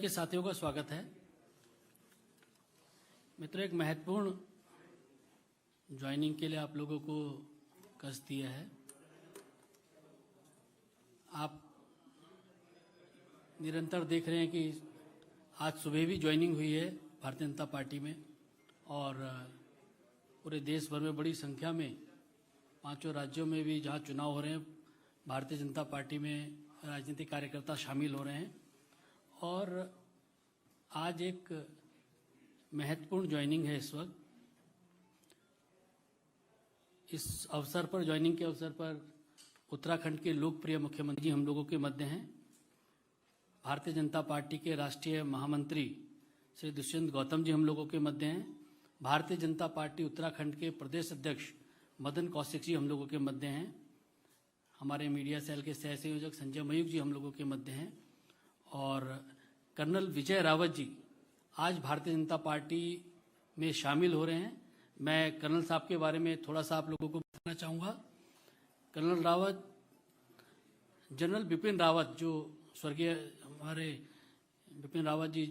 के साथियों का स्वागत है। मित्रों, एक महत्वपूर्ण ज्वाइनिंग के लिए आप लोगों को कस दिया है। आप निरंतर देख रहे हैं कि आज सुबह भी ज्वाइनिंग हुई है भारतीय जनता पार्टी में, और पूरे देश भर में बड़ी संख्या में 5 राज्यों में भी जहां चुनाव हो रहे हैं, भारतीय जनता पार्टी में राजनीतिक कार्यकर्ता शामिल हो रहे हैं। और आज एक महत्वपूर्ण ज्वाइनिंग है। इस वक्त इस अवसर पर, ज्वाइनिंग के अवसर पर उत्तराखंड के लोकप्रिय मुख्यमंत्री हम लोगों के मध्य हैं। भारतीय जनता पार्टी के राष्ट्रीय महामंत्री श्री दुष्यंत गौतम जी हम लोगों के मध्य हैं। भारतीय जनता पार्टी उत्तराखंड के प्रदेश अध्यक्ष मदन कौशिक जी हम लोगों के मध्य हैं। हमारे मीडिया सेल के सह संयोजक संजय मयूख जी हम लोगों के मध्य हैं। और कर्नल विजय रावत जी आज भारतीय जनता पार्टी में शामिल हो रहे हैं। मैं कर्नल साहब के बारे में थोड़ा सा आप लोगों को बताना चाहूँगा। कर्नल रावत, जनरल बिपिन रावत, जो स्वर्गीय हमारे बिपिन रावत जी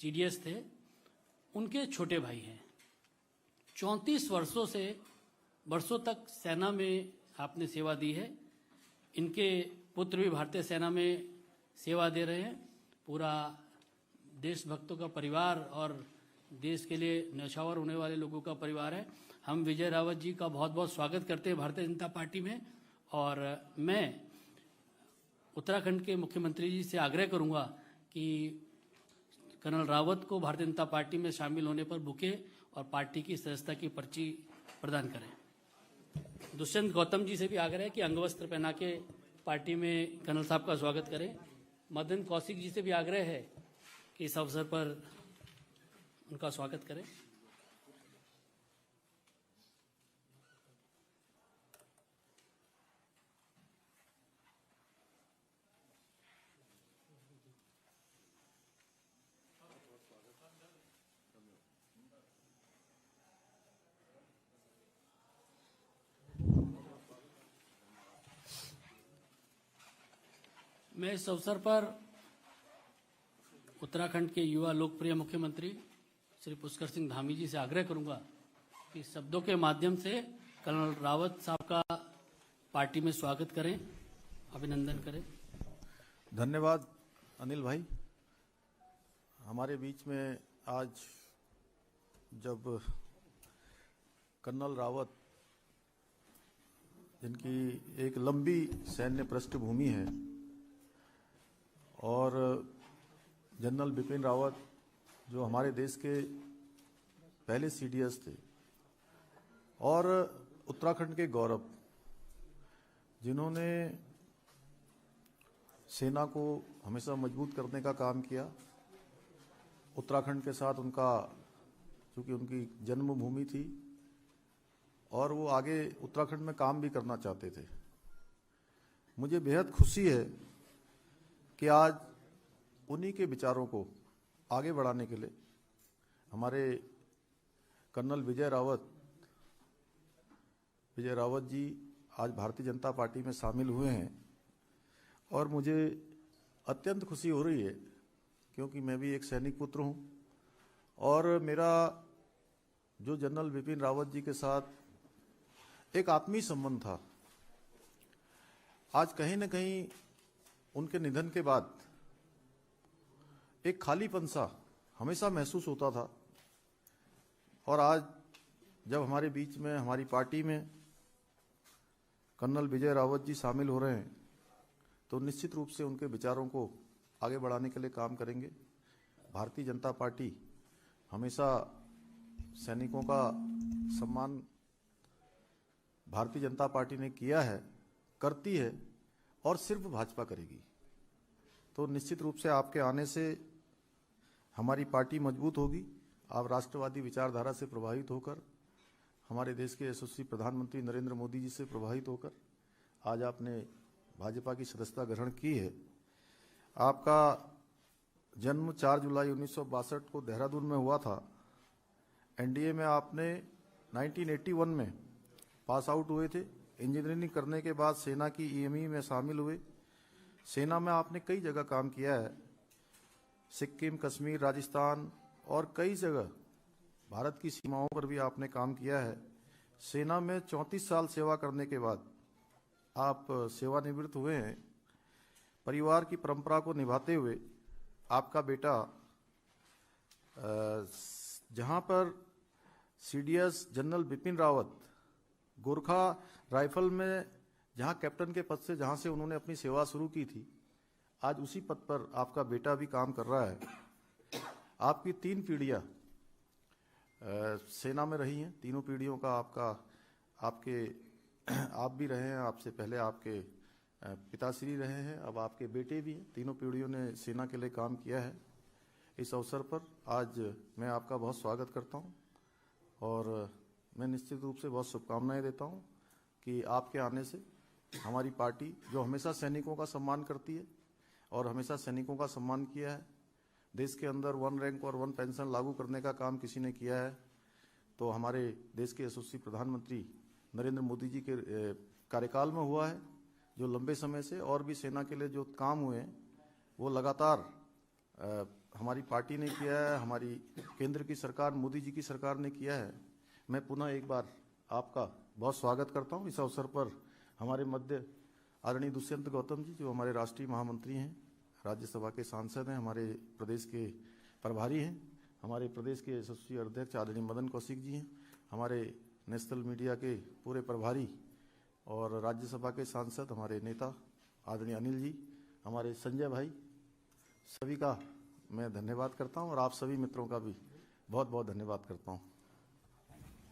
CDS थे, उनके छोटे भाई हैं। 34 वर्षों तक सेना में आपने सेवा दी है। इनके पुत्र भी भारतीय सेना में सेवा दे रहे हैं। पूरा देशभक्तों का परिवार और देश के लिए न्यौछावर होने वाले लोगों का परिवार है। हम विजय रावत जी का बहुत बहुत स्वागत करते हैं भारतीय जनता पार्टी में। और मैं उत्तराखंड के मुख्यमंत्री जी से आग्रह करूंगा कि कर्नल रावत को भारतीय जनता पार्टी में शामिल होने पर बुके और पार्टी की सदस्यता की पर्ची प्रदान करें। दुष्यंत गौतम जी से भी आग्रह है कि अंगवस्त्र पहना के पार्टी में कर्नल साहब का स्वागत करें। मदन कौशिक जी से भी आग्रह है कि इस अवसर पर उनका स्वागत करें। मैं इस अवसर पर उत्तराखंड के युवा लोकप्रिय मुख्यमंत्री श्री पुष्कर सिंह धामी जी से आग्रह करूंगा कि शब्दों के माध्यम से कर्नल रावत साहब का पार्टी में स्वागत करें, अभिनंदन करें। धन्यवाद अनिल भाई। हमारे बीच में आज जब कर्नल रावत, जिनकी एक लंबी सैन्य पृष्ठभूमि है, और जनरल बिपिन रावत जो हमारे देश के पहले CDS थे, और उत्तराखंड के गौरव, जिन्होंने सेना को हमेशा मजबूत करने का काम किया। उत्तराखंड के साथ उनका, चूंकि उनकी जन्मभूमि थी और वो आगे उत्तराखंड में काम भी करना चाहते थे। मुझे बेहद खुशी है कि आज उन्हीं के विचारों को आगे बढ़ाने के लिए हमारे कर्नल विजय रावत जी आज भारतीय जनता पार्टी में शामिल हुए हैं। और मुझे अत्यंत खुशी हो रही है क्योंकि मैं भी एक सैनिक पुत्र हूं, और मेरा जो जनरल बिपिन रावत जी के साथ एक आत्मीय संबंध था, आज कहीं न कहीं उनके निधन के बाद एक खालीपन सा हमेशा महसूस होता था। और आज जब हमारे बीच में, हमारी पार्टी में कर्नल विजय रावत जी शामिल हो रहे हैं, तो निश्चित रूप से उनके विचारों को आगे बढ़ाने के लिए काम करेंगे। भारतीय जनता पार्टी हमेशा सैनिकों का सम्मान भारतीय जनता पार्टी ने किया है, करती है और सिर्फ भाजपा करेगी। तो निश्चित रूप से आपके आने से हमारी पार्टी मजबूत होगी। आप राष्ट्रवादी विचारधारा से प्रभावित होकर, हमारे देश के यशस्वी प्रधानमंत्री नरेंद्र मोदी जी से प्रभावित होकर आज आपने भाजपा की सदस्यता ग्रहण की है। आपका जन्म 4 जुलाई 1962 को देहरादून में हुआ था। NDA में आपने 1981 में पास आउट हुए थे। इंजीनियरिंग करने के बाद सेना की EME में शामिल हुए। सेना में आपने कई जगह काम किया है। सिक्किम, कश्मीर, राजस्थान और कई जगह भारत की सीमाओं पर भी आपने काम किया है। सेना में 34 साल सेवा करने के बाद आप सेवानिवृत्त हुए हैं। परिवार की परंपरा को निभाते हुए आपका बेटा जहां पर CDS general Bipin Rawat Gorkha rifle में जहां कैप्टन के पद से जहां से उन्होंने अपनी सेवा शुरू की थी, आज उसी पद पर आपका बेटा भी काम कर रहा है। आपकी 3 पीढ़ियां सेना में रही हैं। तीनों पीढ़ियों का आप भी रहे हैं, आपसे पहले आपके पिताश्री रहे हैं, अब आपके बेटे भी हैं। तीनों पीढ़ियों ने सेना के लिए काम किया है। इस अवसर पर आज मैं आपका बहुत स्वागत करता हूं और मैं निश्चित रूप से बहुत शुभकामनाएं देता हूं कि आपके आने से हमारी पार्टी, जो हमेशा सैनिकों का सम्मान करती है और हमेशा सैनिकों का सम्मान किया है, देश के अंदर 1 रैंक और 1 पेंशन लागू करने का काम किसी ने किया है तो हमारे देश के यशस्वी प्रधानमंत्री नरेंद्र मोदी जी के कार्यकाल में हुआ है। जो लंबे समय से और भी सेना के लिए जो काम हुए हैं वो लगातार हमारी पार्टी ने किया है, हमारी केंद्र की सरकार, मोदी जी की सरकार ने किया है। मैं पुनः एक बार आपका बहुत स्वागत करता हूं। इस अवसर पर हमारे मध्य आदरणीय दुष्यंत गौतम जी, जो हमारे राष्ट्रीय महामंत्री हैं, राज्यसभा के सांसद हैं, हमारे प्रदेश के प्रभारी हैं, हमारे प्रदेश के यशस्वी अध्यक्ष आदरणीय मदन कौशिक जी हैं, हमारे नेशनल मीडिया के पूरे प्रभारी और राज्यसभा के सांसद हमारे नेता आदरणीय अनिल जी, हमारे संजय भाई, सभी का मैं धन्यवाद करता हूं और आप सभी मित्रों का भी बहुत बहुत धन्यवाद करता हूं।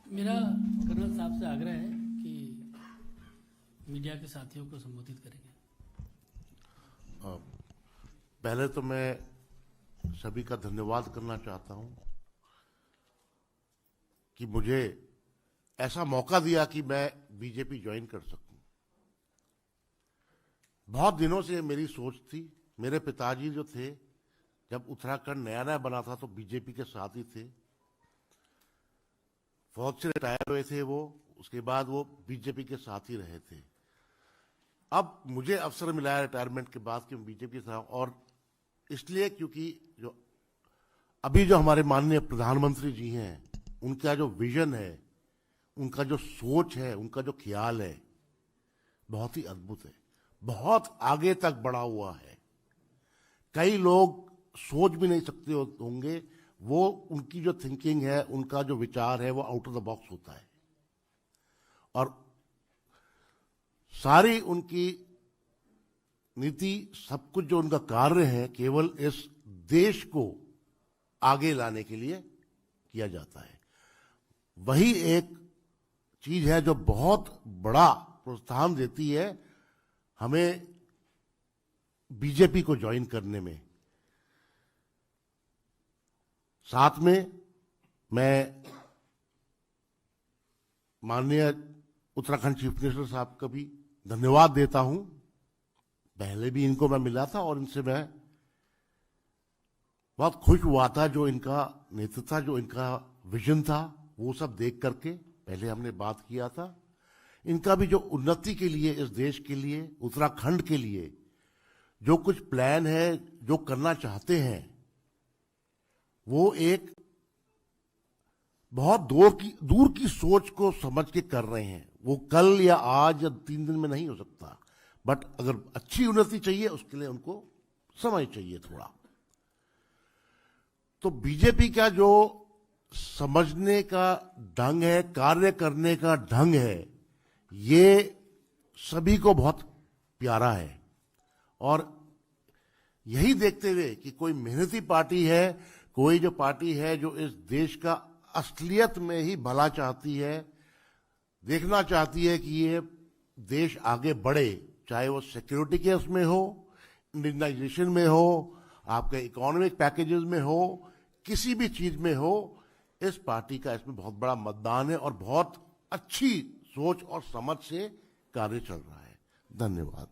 मेरा कर्नल साहब से आग्रह है कि मीडिया के साथियों को संबोधित करेंगे। पहले तो मैं सभी का धन्यवाद करना चाहता हूं कि मुझे ऐसा मौका दिया कि मैं बीजेपी ज्वाइन कर सकूं। बहुत दिनों से मेरी सोच थी। मेरे पिताजी जो थे, जब उत्तराखंड नया नया बना था तो बीजेपी के साथ ही थे। फौज से रिटायर हुए थे वो, उसके बाद वो बीजेपी के साथ ही रहे थे। अब मुझे अवसर मिला है रिटायरमेंट के बाद कि मैं बीजेपी के साथ, और इसलिए क्योंकि जो अभी जो हमारे माननीय प्रधानमंत्री जी हैं, उनका जो विजन है, उनका जो सोच है, उनका जो ख्याल है, बहुत ही अद्भुत है, बहुत आगे तक बढ़ा हुआ है। कई लोग सोच भी नहीं सकते होंगे। वो उनकी जो थिंकिंग है, उनका जो विचार है, वो आउट ऑफ द बॉक्स होता है और सारी उनकी नीति, सब कुछ जो उनका कार्य है, केवल इस देश को आगे लाने के लिए किया जाता है। वही एक चीज है जो बहुत बड़ा प्रोत्साहन देती है हमें बीजेपी को ज्वाइन करने में। साथ में मैं माननीय उत्तराखंड चीफ मिनिस्टर साहब का भी धन्यवाद देता हूं। पहले भी इनको मैं मिला था और इनसे मैं बहुत खुश हुआ था। जो इनका नेतृत्व था, जो इनका विजन था, वो सब देख करके पहले हमने बात किया था। इनका भी जो उन्नति के लिए, इस देश के लिए, उत्तराखंड के लिए जो कुछ प्लान है, जो करना चाहते हैं, वो एक बहुत दूर की सोच को समझ के कर रहे हैं। वो कल या आज या 3 दिन में नहीं हो सकता, बट अगर अच्छी उन्नति चाहिए उसके लिए उनको समय चाहिए थोड़ा। तो बीजेपी का जो समझने का ढंग है, कार्य करने का ढंग है, ये सभी को बहुत प्यारा है। और यही देखते हुए कि कोई मेहनती पार्टी है, कोई जो पार्टी है जो इस देश का असलियत में ही भला चाहती है, देखना चाहती है कि ये देश आगे बढ़े, चाहे वो सिक्योरिटी केस में हो, इंडियनाइजेशन में हो, आपके इकोनॉमिक पैकेजेस में हो, किसी भी चीज में हो, इस पार्टी का इसमें बहुत बड़ा मतदान है और बहुत अच्छी सोच और समझ से कार्य चल रहा है। धन्यवाद।